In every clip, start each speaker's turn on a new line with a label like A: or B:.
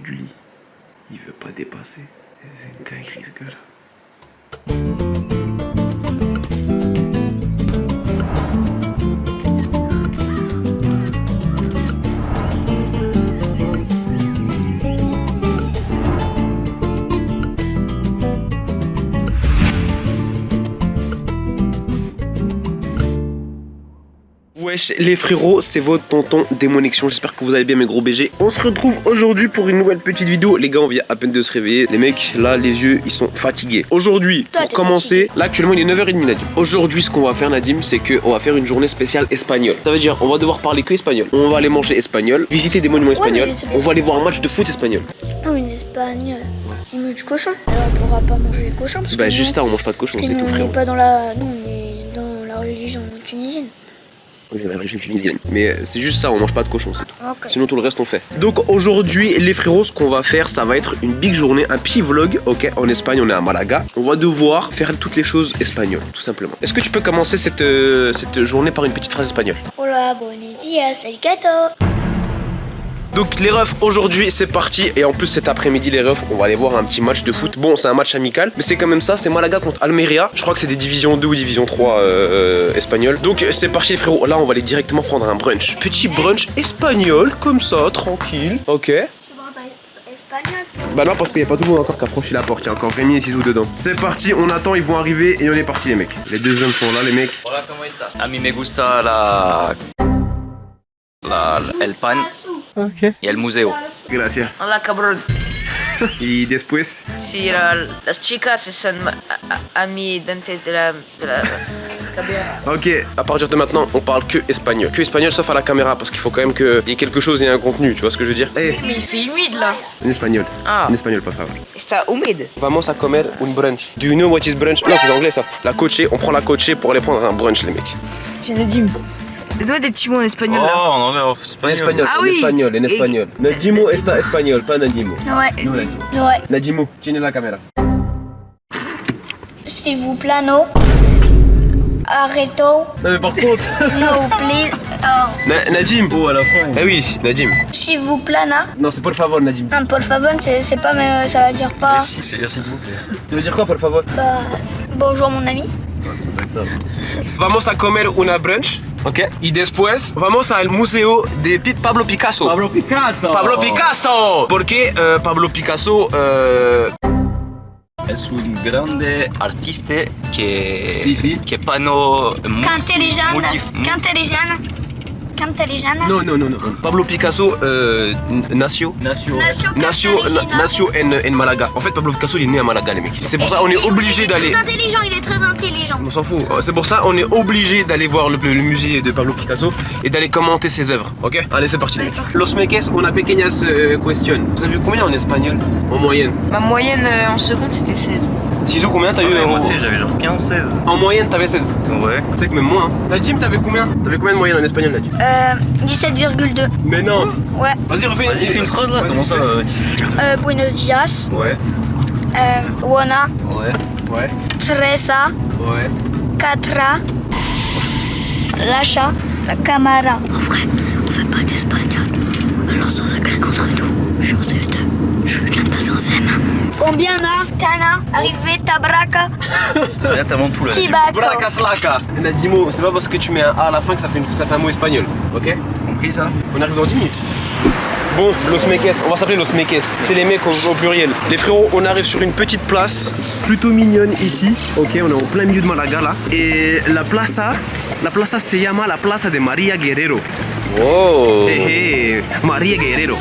A: du lit. Il veut pas dépasser. C'est une dinguerie ce gars-là. Wesh les frérots, c'est votre tonton Démoniction, j'espère que vous allez bien mes gros BG. On se retrouve aujourd'hui pour une nouvelle petite vidéo. Les gars, on vient à peine de se réveiller. Les mecs, là, les yeux, ils sont fatigués. Aujourd'hui, pour commencer, là actuellement il est 9h30 Nadim. Aujourd'hui, ce qu'on va faire Nadim, c'est qu'on va faire une journée spéciale espagnole. Ça veut dire, on va devoir parler que espagnol. On va aller manger espagnol, visiter des monuments espagnols. On va aller voir un match de foot espagnol.
B: Non, une espagnole. Ils mangent du cochon. Alors on pourra pas manger les cochons. Parce
A: Bah
B: que
A: juste ça, on mange pas de cochon, c'est tout
B: on
A: frérot.
B: n'est pas dans la... Nous, on est dans la religion tunisienne.
A: Oui, la régime tunisienne. Mais c'est juste ça, on mange pas de cochon, c'est tout.
B: Okay.
A: Sinon tout le reste on fait. Donc aujourd'hui les frérots, ce qu'on va faire, ça va être une big journée, un petit vlog. Ok, en Espagne, on est à Malaga. On va devoir faire toutes les choses espagnoles, tout simplement. Est-ce que tu peux commencer cette journée par une petite phrase espagnole?
B: Hola, buenos días, arigato.
A: Donc les refs, aujourd'hui c'est parti. Et en plus cet après-midi les refs, on va aller voir un petit match de foot. Bon, c'est un match amical, mais c'est quand même ça, c'est Malaga contre Almeria. Je crois que c'est des divisions 2 ou division 3 espagnoles. Donc c'est parti les frérots, là on va aller directement prendre un brunch. Petit brunch espagnol, comme ça, tranquille. Ok.
B: Tu parles pas espagnol?
A: Bah non, parce qu'il n'y a pas tout le monde encore qui a franchi la porte, il y a encore Rémi et Zizou dedans. C'est parti, on attend, ils vont arriver et on est parti les mecs. Les deux hommes sont là les mecs.
C: Hola, ¿cómo estás? A mí me gusta el pan
D: Ok.
C: y el museo.
A: Gracias.
E: Hola, cabrón.
A: Y después.
E: Si las chicas son amis dentes de la caméra.
A: Ok, à partir de maintenant, on parle que espagnol. Que espagnol sauf à la caméra, parce qu'il faut quand même qu'il y ait quelque chose et un contenu, tu vois ce que je veux dire? Eh,
E: Mais il fait humide là.
A: en espagnol.
E: Ah.
A: En espagnol, por favor.
E: Está humide.
A: Vamos a comer un brunch. Do you know what is brunch? Non, c'est anglais ça. La coachée, on prend la coachée pour aller prendre un brunch, les mecs.
E: Tiens, Nadim. Donne-moi des petits mots en espagnol là.
C: Oh, en anglais, en
A: En
C: espagnol.
A: espagnol,
E: Ah
A: en
E: oui.
A: espagnol, en
E: Et-
A: espagnol. Nadimo está espagnol, pas Nadimo.
B: Ouais.
A: No, Nadimo.
B: Ouais.
A: Nadimo, tiene la caméra.
B: S'il vous plaît, no. Arrêto.
A: Non mais par contre.
B: No, please. Oh.
A: Nadim.
C: Oh, à la fin.
A: Eh oui, Nadim.
B: S'il vous plaît, na.
A: Non, c'est por favor, Nadim.
B: Non, por favor, c'est pas, mais ça va dire pas.
C: Si, c'est s'il vous plaît.
A: Tu veux dire quoi, por favor?
B: Bah, bonjour mon ami.
A: Vamos a comer una brunch. Ok. Y después vamos al museo de Pablo Picasso.
C: Pablo Picasso.
A: Pablo Picasso. Porque Pablo Picasso.
C: Es un grande artista que.
A: Sí, sí.
C: Que pano.
B: Cantérijane. Cantérijane. Cantérijane.
A: Non, non, non, non. Pablo Picasso nació. Nació en Malaga. En fait, Pablo Picasso il est né à Malaga, les mecs. C'est pour ça on est obligé d'aller.
B: Il est très intelligent, il est très intelligent.
A: On s'en fout. C'est pour ça on est obligé d'aller voir le musée de Pablo Picasso et d'aller commenter ses œuvres. Ok? Allez, c'est parti, les mecs. Los meques, una pequeñas question. Vous avez vu combien en espagnol en moyenne?
E: Ma moyenne en seconde c'était 16.
A: Zizou, combien t'as eu
C: Moi, tu sais, j'avais genre 15-16.
A: En moyenne, t'avais 16.
C: Ouais.
A: Tu sais que même moi. Hein. Nadim, t'avais combien? T'avais combien de moyenne en espagnol, Nadim?
B: 17,2.
A: Mais non.
B: Ouais.
A: Vas-y,
C: Vas-y, fais une phrase là. Comment ça,
B: Buenos días.
A: Ouais.
B: Buona.
C: Ouais.
A: Ouais.
B: Tresa.
A: Ouais.
B: Catra. Lacha. La camara. En vrai, on fait pas d'espagnol. Alors sans secret entre nous, je suis en CE2. Je viens de passer en CM1. Combien na? Tana. Arrivé tabraca.
C: Là, t'inventes tout là.
B: Tibaco.
A: Bracaslaca. Nadimo, c'est pas parce que tu mets un A à la fin que ça fait un mot espagnol. Ok?
C: Compris ça?
A: On arrive dans 10 minutes. Bon, Los Meques, on va s'appeler Los Meques. C'est les mecs au pluriel. Les frérots, on arrive sur une petite place plutôt mignonne ici. Ok, on est en plein milieu de Malaga là. Et la plaza se llama la Plaza de María Guerrero.
C: Wow.
A: Hey, hey, María Guerrero.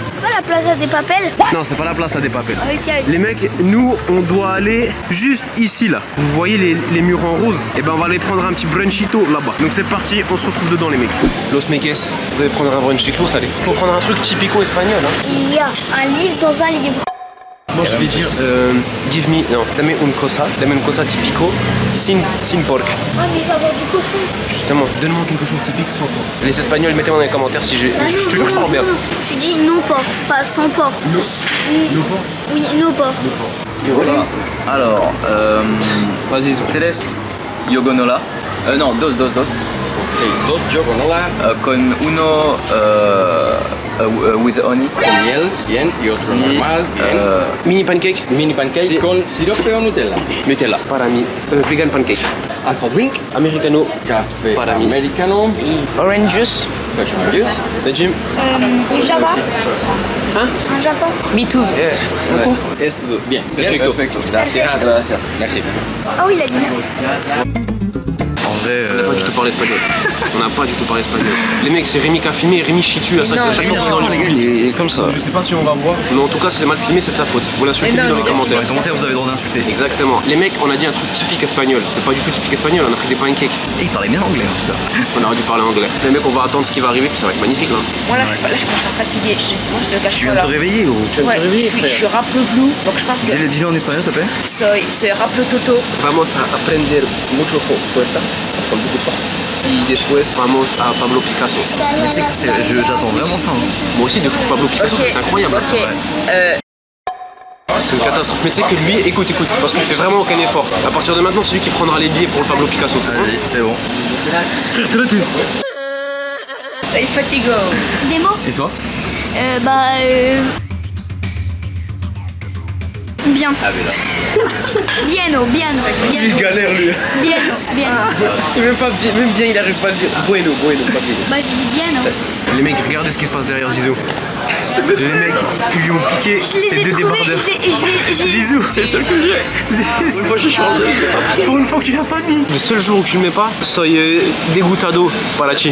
B: C'est pas la Plaza des Papels?
A: Non, c'est pas la Plaza des Papel.
B: Ok.
A: Les mecs, nous, on doit aller juste ici là. Vous voyez les murs en rose? Et ben on va aller prendre un petit brunchito là-bas. Donc c'est parti, on se retrouve dedans les mecs. Los Meques, vous allez prendre un brunch sucré ou salé? Faut prendre un truc typico espagnol hein.
B: Il y a un livre dans un livre.
A: Moi je vais dire, dame un cosa typico sin pork.
B: Ah, mais il va y avoir du cochon.
A: Justement, donne-moi quelque chose typique sans porc. Les Espagnols, mettez-moi dans les commentaires si je te jure que je parle bien.
B: Tu dis non porc, pas sans porc.
A: No porc?
B: Oui, no porc.
C: Voilà. Alors,
A: Vas-y,
C: tres yogonola. Non, dos.
A: Ok, dos yogonola.
C: Con uno with honey.
D: Con miel, bien, y otro normal, bien.
A: Mini pancake.
D: Mini pancake con sirope o Nutella.
A: Nutella. Para mí. Vegan pancake.
D: Alpha drink,
A: Americano.
D: café
A: Para mí.
D: americano,
E: Orange juice.
D: fashion juice.
A: Najim.
B: Un Java.
A: Hein?
B: Un Java.
E: Me too.
D: Es todo bien. Perfecto. Gracias.
C: Gracias.
D: Merci.
B: Ah oui, il a dit merci.
C: En vrai,
A: On n'a pas du tout parlé espagnol. On n'a pas du tout parlé espagnol. Les mecs, c'est Rémi qui a filmé et Rémi chie dessus à chaque fois qu'il est dans les couilles.
C: il est comme ça.
A: Je sais pas si on va voir. Mais en tout cas, si c'est mal filmé, c'est de sa faute. Vous l'insultez
E: Mais non,
A: dans les
E: mais
A: commentaires.
C: Dans les commentaires, vous avez le droit d'insulter.
A: Exactement. Les mecs, on a dit un truc typique espagnol. C'est pas du tout typique espagnol, on a pris des pancakes.
C: Et il parlait bien anglais en tout cas.
A: On aurait dû parler anglais. Les mecs, on va attendre ce qui va arriver, puis ça va être magnifique là.
E: Moi là, je commence à fatiguer. Moi, je te cache
C: Tu
E: pas
C: viens de
E: là.
C: te réveiller gros.
E: Ouais, je suis raplo blue, donc je pense que
C: Dis-le en espagnol s'il te plaît.
E: soy raplo toto.
A: Vamos a aprender mucho fuerza, con beaucoup de force. Y después vamos a Pablo Picasso.
C: Mais tu sais que j'attends vraiment ça. Hein.
A: Moi aussi, de fou, Pablo Picasso, c'est incroyable.
E: Ok.
A: C'est une catastrophe. Mais tu sais que lui, écoute, parce qu'il fait vraiment aucun effort. À partir de maintenant, c'est lui qui prendra les billets pour le Pablo Picasso. C'est
C: Vas-y, c'est bon.
A: Frère, t'es là, t'es.
E: Ça y fatigo.
B: Des mots
C: Et toi?
B: Bien.
C: Ah mais là.
B: Bieno, bieno.
A: galère lui.
B: Bieno, bieno.
A: Et même bien, il arrive pas à le dire. Bueno, pas bien.
B: Bah, je dis bieno.
A: Les mecs, regardez ce qui se passe derrière Zizou. Les mecs, ils lui ont piqué
B: Je les
A: ces
B: ai
A: deux
B: trouvés.
A: débardeurs.
B: J'ai-
A: Zizou, c'est le seul que j'ai. Une fois je suis pour une fois que tu l'as pas mis. Le seul jour où tu le mets pas, soy dégoutado, Palachi.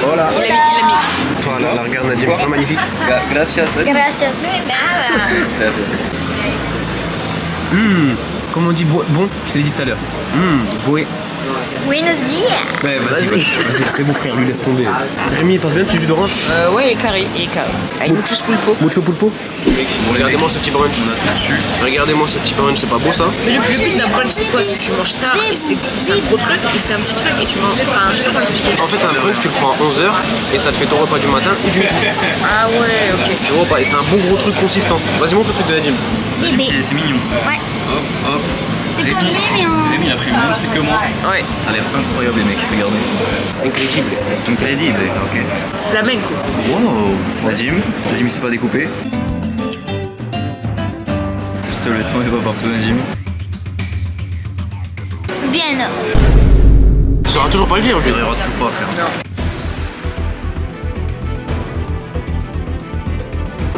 A: Voilà.
E: Il a mis.
A: Voilà, la regarde Nadim, c'est pas magnifique.
C: Gracias.
B: Gracias.
C: Gracias.
A: Comment on dit bon? Je te l'ai dit tout à l'heure. Boué.
B: Buenos dias.
A: Ouais, vas-y, c'est bon frère, lui laisse tomber. Rémi, il passe bien le jus d'orange?
E: Ouais, il est carré. Avec muchos pulpo.
A: Mucho pulpo? Regardez-moi ce petit brunch. Regardez-moi ce petit brunch, c'est pas beau ça?
E: Mais le but d'un brunch, c'est quoi? C'est que tu manges tard et c'est un gros truc et c'est un petit truc et tu manges. Enfin, je sais pas comment expliquer.
A: En fait, un brunch, tu le prends à 11h et ça te fait ton repas du matin et du midi.
E: Ah ouais, ok.
A: Tu vois pas, et c'est un bon gros truc consistant. Vas-y, montre le truc de Nadim.
B: Bébé.
C: C'est mignon.
B: Ouais.
C: Hop, hop.
B: C'est comme lui, mais en.
C: Rémi, il a pris le même truc que moi.
E: Ouais.
C: Ça a l'air incroyable les mecs, regardez.
A: Incredible.
C: Incredible, ok.
E: Flamenco.
C: Wow. Nadim, il s'est pas découpé. Juste le temps est pas partout Nadim.
B: Bieno.
A: Il saura toujours pas le dire, lui.
C: Il rira toujours pas frère.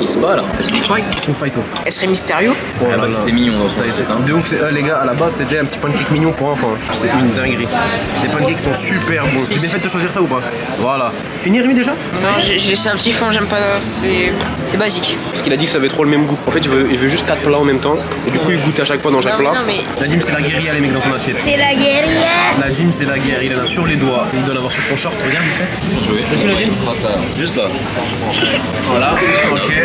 C: Il se bat là.
A: C'est une fight, toi.
E: Elle serait mystérieux.
A: Oh
C: Ah bah c'était mignon dans ça.
A: De ouf, les gars, à la base c'était un petit pancake mignon pour enfants. C'est une dinguerie. Les pancakes sont super bons. J'ai bien fait de te choisir ça ou pas? Voilà. Fini Rémi déjà?
E: Non, j'ai laissé un petit fond, j'aime pas. C'est basique.
A: Parce qu'il a dit que ça avait trop le même goût. En fait, il veut juste 4 plats en même temps. Et du coup, il goûte à chaque fois dans chaque plat.
E: Non, mais.
A: Nadim, c'est la guérilla, les mecs, dans son assiette.
B: C'est la guerrière.
A: Nadim, c'est la guerre. Il en a sur les doigts. Il doit l'avoir sur son short. Regarde, il fait.
C: Juste là.
A: Voilà. Ok.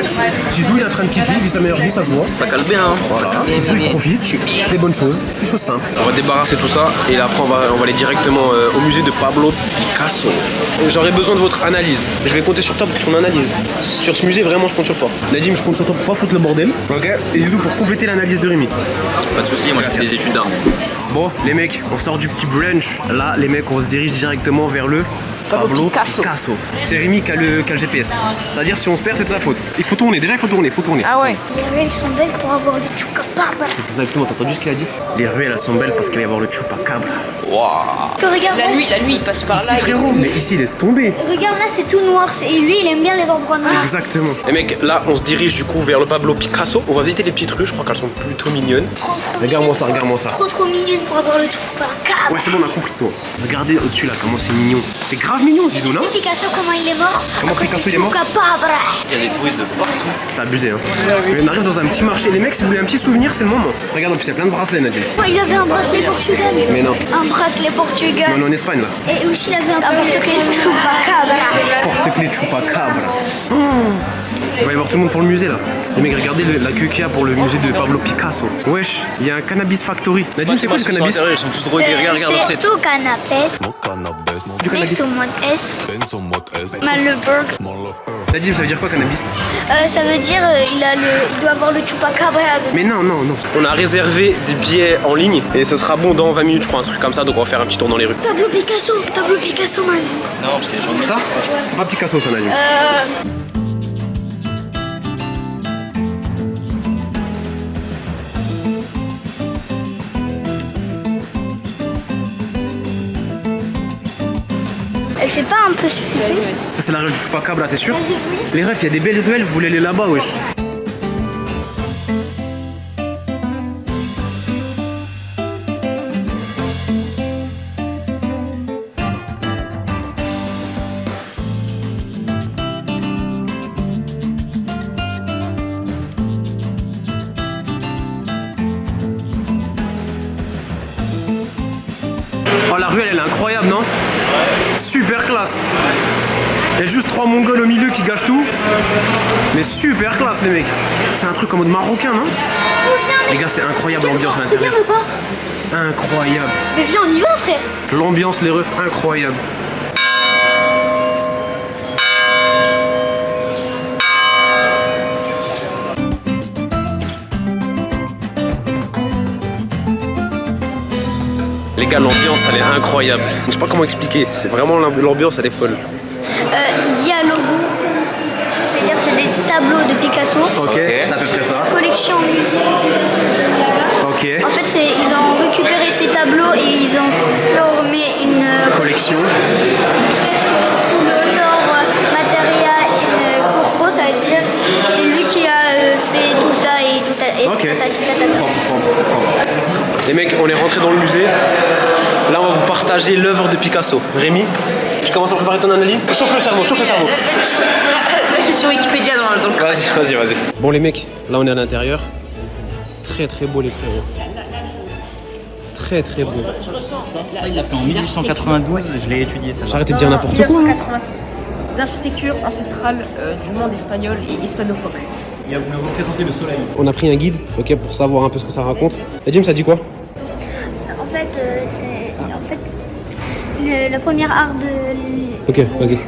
A: Zizou, il est en train de kiffer. Il vit sa meilleure vie, ça se voit.
C: Ça cale bien. Hein.
A: Voilà. Zizou, il profite. Des bonnes choses. Des choses simples. On va débarrasser tout ça. Et là, après, on va aller directement au musée de Pablo Picasso. J'aurais besoin de votre analyse. Je vais compter sur toi pour ton analyse. Sur ce musée, vraiment, je compte sur toi. Nadim, je compte sur toi pour pas foutre le bordel. Ok. Et Zizou, pour compléter l'analyse de Rémi.
C: Pas de soucis, moi j'ai fait des études d'art.
A: Bon, les mecs, on sort du petit brunch. Là, les mecs, on se dirige directement vers le Pablo
E: Picasso.
A: C'est Rémi qui a le GPS. C'est-à-dire, si on se perd, c'est de sa faute. Il faut tourner, déjà, il faut tourner.
E: Ah ouais.
B: Les ruelles sont belles pour avoir le chupacabra.
A: Exactement, t'as entendu ce qu'il a dit? Les ruelles, elles sont belles parce qu'il va y avoir le chupacabra.
B: Que regarde,
E: La nuit, il passe par
A: Ici,
E: là.
A: frérot, mais ici, laisse tomber.
B: regarde là, c'est tout noir. Et lui, il aime bien les endroits noirs.
A: Exactement. Les mecs, là, on se dirige du coup vers le Pablo Picasso. On va visiter les petites rues, je crois qu'elles sont plutôt mignonnes.
B: Trop
A: Regarde-moi ça, regarde-moi ça.
B: trop mignonne pour avoir le chupacabra.
A: Ouais, c'est bon, on a compris toi. Regardez au-dessus là, comment c'est mignon. C'est grave mignon, Zizou, non?
B: Picasso, comment il est mort?
A: Comment Picasso, il est mort?
B: Chupacabra.
C: Il y a des touristes de partout.
A: C'est abusé, hein. Mais on arrive dans un petit marché. Les mecs, si vous voulez un petit souvenir, c'est le moment. Regarde, en plus, il y a plein de bracelets, Nadia.
B: Il avait un bracelet portugais.
A: Mais non.
B: Un bracelet portugais.
A: On est en Espagne là.
B: Et aussi, il avait un porte-clés chupacabra.
A: Porte-clés Chupacabra. Oh. Il va y avoir tout le monde pour le musée là. Les mecs, regardez la queue qu'il y a pour le musée de Pablo Picasso. Wesh, il y a un cannabis factory. Nadim, c'est quoi le cannabis?
C: Ils sont tous drogués, regarde leur
B: C'est
C: tête.
B: tout canapés.
A: Du cannabis.
B: S. Malleberg.
A: Nadim, ça veut dire quoi cannabis?
B: Ça veut dire il doit avoir le chupacabra.
A: Mais non. On a réservé des billets en ligne et ce sera bon dans 20 minutes, je crois, un truc comme ça. Donc on va faire un petit tour dans les rues.
B: Pablo Picasso, man.
C: Non, parce qu'il y a des gens de
A: Ça? C'est pas Picasso ça, Nadim.
B: fais pas un peu flipper?
A: Ça, c'est la ruelle du Chupacabra, t'es sûr? Les refs, il y a des belles ruelles, vous voulez aller là-bas, wesh. Oh, la ruelle, elle est incroyable, non? Super classe. Il y a juste 3 Mongols au milieu qui gâchent tout. Mais super classe, les mecs. C'est un truc en mode marocain, non? Les gars, c'est incroyable l'ambiance à l'intérieur. Incroyable.
B: Mais viens, on y va, frère.
A: L'ambiance, les refs, incroyable. Les gars, l'ambiance, elle est incroyable. Je sais pas comment expliquer. C'est vraiment l'ambiance, elle est folle.
B: Dialogo, c'est-à-dire c'est des tableaux de Picasso.
A: Ok, c'est à peu près ça.
B: Collection musée Picasso.
A: Ok.
B: En fait, ils ont récupéré ces tableaux et ils ont formé une
A: Collection.
B: L'auteur Materia Corpo, ça veut dire c'est lui qui a fait tout ça et tout a.
A: Ok. Propre. Les mecs, on est rentré dans le musée. Là, on va vous partager l'œuvre de Picasso. Rémi, je commence à préparer ton analyse. Chauffe le cerveau.
E: Là, je suis sur Wikipédia dans le
A: Vas-y. Bon, les mecs, là, on est à l'intérieur. Très beau, les frérots. Très beau.
F: Ça, il l'a fait en 1892, je l'ai étudié ça.
A: J'arrête de dire n'importe quoi.
E: 1986. C'est l'architecture ancestrale du monde espagnol et hispanophone.
F: Il a voulu représenter le soleil.
A: On a pris un guide, ok, pour savoir un peu ce que ça raconte. Et Jim, ça dit quoi?
B: En fait, c'est la première art de.
A: Ok, vas-y.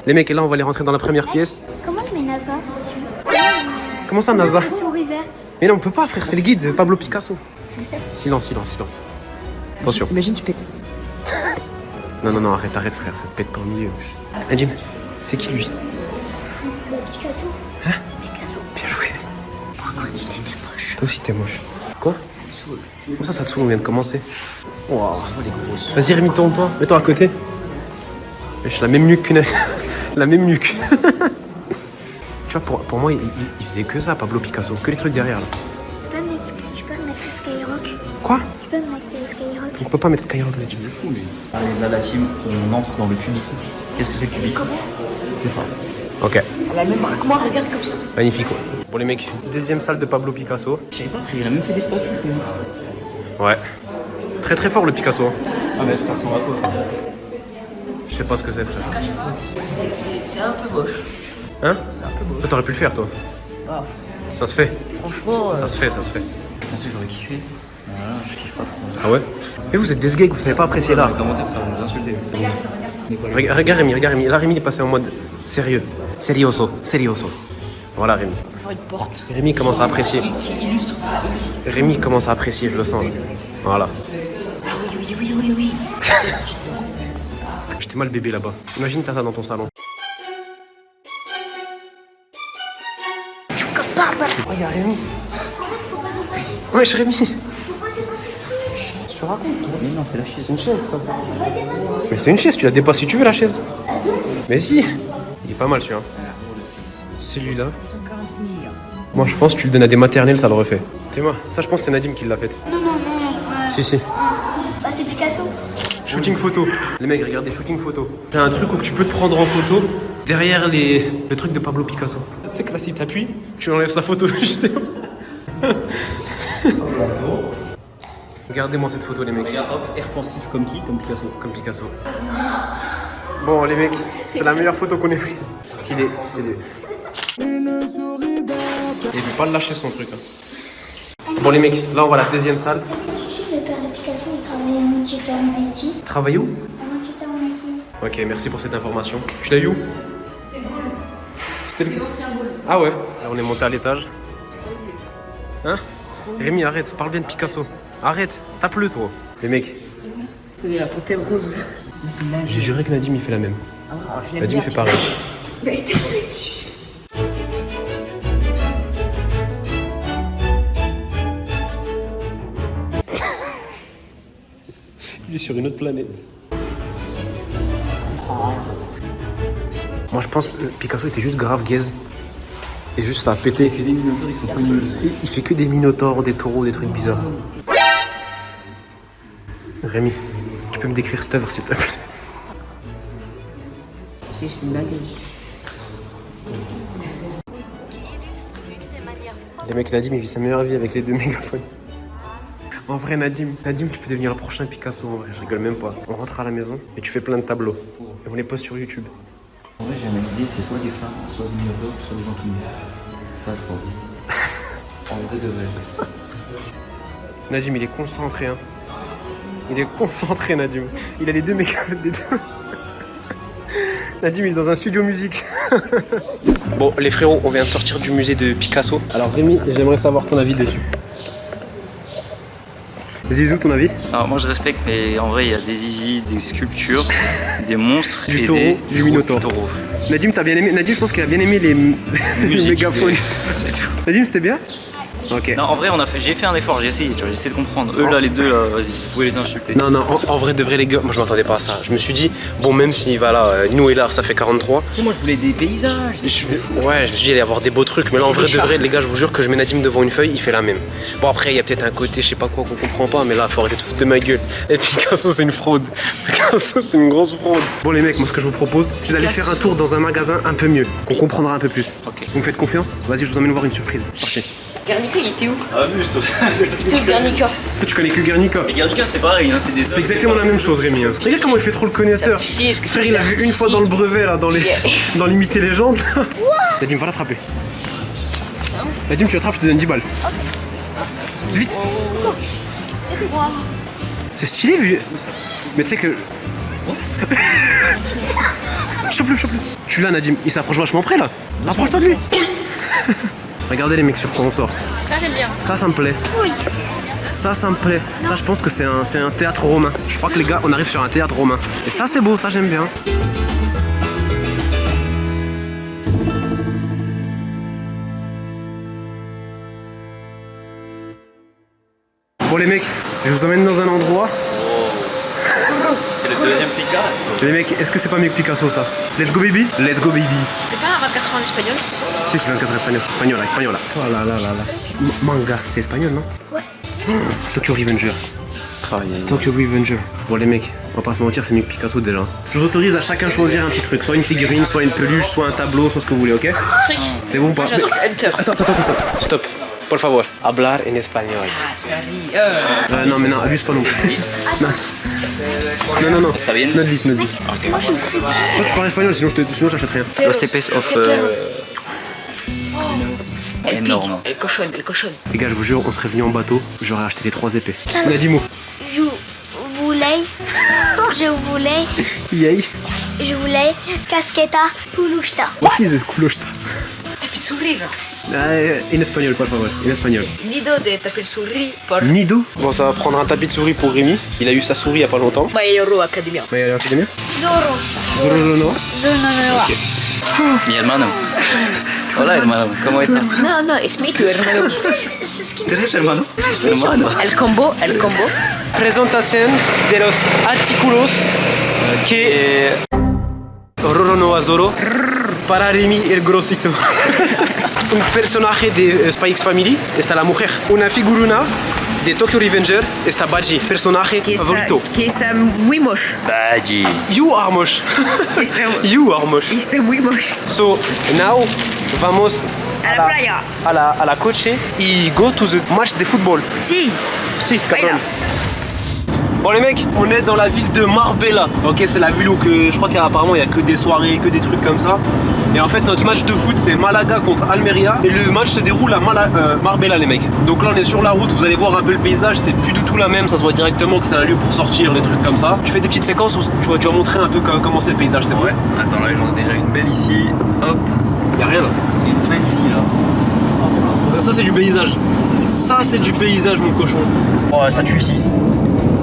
A: Les mecs, et là, on va aller rentrer dans la première pièce.
B: Comment il met NASA dessus?
A: Comment ça, NASA?
B: La souris verte.
A: Mais non, on peut pas, frère, c'est le guide, Pablo Picasso. Silence. Attention.
E: Imagine, tu pètes.
A: Non, arrête, frère. Pète pas au milieu. Et Jim, c'est qui lui?
B: Picasso.
A: Hein?
B: Picasso.
A: Bien joué.
B: Par contre, il était moche.
A: Toi aussi, t'es moche. Quoi? Ça me saoule. Comment ça te saoule? On vient de commencer. Wow. Vas-y, Rémi, tourne-toi. Mets-toi à côté. J'ai la même nuque qu'une. La même nuque. Tu vois, pour moi, il faisait que ça, Pablo Picasso. Que les trucs derrière, là.
B: Tu peux mettre Skyrock.
A: Quoi?
B: Tu peux mettre Skyrock.
A: On peut pas mettre Skyrock, là, Jim.
F: Il est fou, lui. Là, la team, on entre dans le cubisme. Qu'est-ce que c'est le cubisme? C'est ça.
A: Ok.
E: Elle a même marque moi, regarde comme ça.
A: Magnifique, ouais. Bon, les mecs, deuxième salle de Pablo Picasso.
F: Je savais pas, frère, il a même fait des statues.
A: Ouais. Très fort, le Picasso.
F: Ah, mais ça ressemble à quoi, ça?
A: Je sais pas ce que c'est, frère.
E: C'est un peu moche.
A: Hein?
E: C'est un peu moche.
A: Toi, t'aurais pu le faire, toi.
E: Ah,
A: Ça se fait.
E: franchement.
A: Ça se fait.
F: Je pensais que j'aurais kiffé. Voilà, je kiffe pas trop.
A: Ah ouais? Mais vous êtes des sgeeks, vous savez pas apprécier l'art.
F: Les commentaires, ça va nous insulter.
A: Regarde Rémi. Là, Rémi, il est passé en mode sérieux. Serioso. Voilà, Rémi.
E: On peut faire une porte.
A: Rémi commence à apprécier.
E: Qui illustre ça.
A: Rémi commence à apprécier, je le sens. Là. Voilà.
E: Ah oui.
A: J'étais mal bébé là-bas. Imagine, t'as ça dans ton salon. Oh, y'a Rémi. Wesh, Rémi.
B: Faut pas dépasser le truc.
A: Je te raconte, toi.
F: Mais non, c'est la chaise.
A: C'est une chaise, ça. Mais c'est une chaise, tu la dépasses si tu veux, la chaise. Mais si. Il est pas mal, celui-là. Celui-là.
E: 146 millions.
A: Moi, je pense que tu le donnes à des maternelles, ça le refait. T'es moi. Ça, je pense que c'est Nadim qui l'a fait.
B: Non.
A: Si.
B: Bah, c'est Picasso.
A: Shooting photo. Les mecs, regardez, shooting photo. C'est un truc où tu peux te prendre en photo derrière le truc de Pablo Picasso. Tu sais que là, si t'appuies, tu enlèves sa photo. Regardez-moi cette photo, les mecs.
F: Regarde, hop, air pensif comme qui? Comme Picasso.
A: Comme Picasso. Bon, les mecs, c'est la meilleure photo qu'on ait prise. Stylé. Et il veut pas lâcher son truc. Hein. Bon, les mecs, là, on va à la deuxième salle.
B: Tu sais, le père de Picasso, il travaillait à Manchester United.
A: Travaille où?
B: À Manchester United.
A: Ok, merci pour cette information. Tu l'as eu où? C'était le Ah ouais, là on est monté à l'étage. Hein? Rémi, arrête, parle bien de Picasso. Arrête, tape-le toi. Les mecs,
E: Il a la potée rose. Mais c'est magique.
A: j'ai juré que Nadim il fait la même.
E: Ah, je l'aime
A: Nadim
E: bien.
A: fait pareil.
E: Mais t'es tombé dessus.
A: Il est sur une autre planète. Moi je pense que Picasso était juste grave gaze. Et juste ça a pété.
F: Les minotaures, ils sont trop mignons.
A: Il fait que des minotaures, des taureaux, des trucs bizarres. Rémi, tu peux me décrire cette œuvre s'il te plaît?
E: C'est une baguette.
A: Les mecs, Nadim il vit sa meilleure vie avec les 2 mégaphones. En vrai Nadim, tu peux devenir le prochain Picasso en vrai, je rigole même pas. On rentre à la maison et tu fais plein de tableaux. Et on les poste sur YouTube.
F: En vrai, j'ai analysé, c'est soit des femmes, soit des minotaures, soit des gens tout nus. Ça, je pense. En vrai, de vrai.
A: Nadim il est concentré hein. Il est concentré Nadim. Il a les 2 mégaphones, les 2. Nadim il est dans un studio musique. Bon les frérots, on vient de sortir du musée de Picasso. Alors Rémi, j'aimerais savoir ton avis dessus. Zizou, ton avis?
G: Alors moi je respecte, mais en vrai il y a des zizi, des sculptures, des monstres
A: Du
G: et
A: taureau,
G: des
A: du minotaure.
G: taureaux.
A: Nadim, t'as bien aimé? Nadim, je pense qu'il a bien aimé les mégaphones.
G: C'est tout.
A: Nadim, c'était bien? Ok.
G: Non en vrai j'ai fait un effort, j'ai essayé, tu vois, j'ai essayé de comprendre. Eux là, les deux là, vas-y, vous pouvez les insulter.
A: Non, en vrai de vrai les gars, moi je m'attendais pas à ça. Je me suis dit, bon même si voilà, nous et l'art ça fait 43.
G: Tu sais moi je voulais des paysages.
A: Ouais, je me suis dit il allait y avoir des beaux trucs, mais là en vrai de vrai les gars, je vous jure que je mets Nadim devant une feuille, il fait la même. Bon après il y a peut-être un côté, je sais pas quoi qu'on comprend pas, mais là faut arrêter de foutre de ma gueule. Et Picasso c'est une fraude. Picasso c'est une grosse fraude. Bon les mecs, moi ce que je vous propose, c'est d'aller faire un tour dans un magasin un peu mieux, qu'on comprendra un peu plus.
G: Ok.
A: Vous me faites confiance? Vas-y, je vous emmène voir une surprise. Parti.
E: Guernica, il était où?
G: Ah juste, c'est le truc.
E: Il était où Guernica?
A: Tu connais que Guernica?
G: Les Guernica c'est pareil, hein, c'est des.
A: C'est exactement la même chose Rémi. Hein. Regarde comment il fait trop le connaisseur.
E: Si, parce que
A: Frère, il a vu une fois dans le brevet là, dans l'imité légende. Nadim, va l'attraper. Nadim, tu l'attrapes, je te donne 10 balles. Vite. C'est stylé vu. Mais tu sais que. Chope-le. Tu l'as Nadim, il s'approche vachement près là. Approche-toi de lui. Regardez les mecs sur quoi on sort.
E: Ça, j'aime bien.
A: Ça me plaît.
B: Oui.
A: Ça me plaît. Ça, je pense que c'est un théâtre romain. Je crois que les gars, on arrive sur un théâtre romain. Et ça, c'est beau, ça, j'aime bien. Bon, les mecs, je vous emmène dans un endroit.
G: C'est le deuxième Picasso.
A: Les mecs, est-ce que c'est pas mieux que Picasso, ça? Let's go, baby. Let's go, baby.
E: C'était pas un 24 ans en espagnol?
A: Si, c'est 24 espagnol, là. Oh là là. Manga, c'est espagnol, non?
B: Ouais.
A: Tokyo Revenger. Tokyo Revenger. Bon les mecs, on va pas se mentir, c'est mieux que Picasso déjà. Je vous autorise à chacun choisir un petit truc, soit une figurine, soit une peluche, soit un tableau, soit ce que vous voulez, ok?
E: Truc.
A: C'est bon ou pas?
E: Moi, j'ai un truc Hunter.
A: Attends. Stop. Por favor. Hablar en espagnol.
E: Ah, ça rit.
A: Non mais non, abuse pas non plus. Non.
G: Está bien?
A: Not this.
B: Moi, je suis plus
A: Toi tu parles espagnol, sinon je t'achète rien.
G: Los épées of. Énorme.
E: Elle cochonne.
A: Les gars, je vous jure, on serait venu en bateau, j'aurais acheté les 3 épées. Nadimo.
B: Je voulais casqueta pulushta.
A: What is kuloshta?
E: Tapis de souris, là.
A: En espagnol, por favor, en espagnol.
E: Nido de tapis de souris por
A: Nido. Bon, ça va prendre un tapis de souris pour Rémi. Il a eu sa souris il y a pas longtemps.
E: My Hero Academia.
A: Mais il a l'air bien.
B: Zorro.
A: Zorro.
G: Mi hermano. Hola hermano, ¿cómo estás?
E: No, es mi tu hermano.
G: ¿Tú eres hermano? Hermano.
E: El combo.
A: Presentación de los artículos que Rorono a Zorro para Rémi el Grosito. Un personaje de Spy X Family está la mujer. Una figurina de Tokyo Revenger está Baji, personaje favorito.
E: Que está muy moche.
G: Baji.
A: You are moche. You are moche.
E: Está muy moche.
A: So now vamos
E: A la playa.
A: a la coche y go to the match de football.
E: Si.
A: Si,
E: Baila.
A: cabrón. Bon les mecs, on est dans la ville de Marbella. Ok, c'est la ville où je crois qu'apparemment il y a que des soirées, que des trucs comme ça. Et en fait notre match de foot c'est Malaga contre Almeria. Et le match se déroule à Marbella les mecs. Donc là on est sur la route, vous allez voir un peu le paysage, c'est plus du tout la même. Ça se voit directement que c'est un lieu pour sortir, des trucs comme ça. Tu fais des petites séquences où tu vas montrer un peu comment c'est le paysage, c'est vrai.
C: Attends, là j'en ai déjà une belle ici. Hop,
A: Y a rien là.
C: et une belle ici là.
A: Ça c'est du paysage. Ça c'est du paysage mon cochon.
C: Oh, ça tue ici.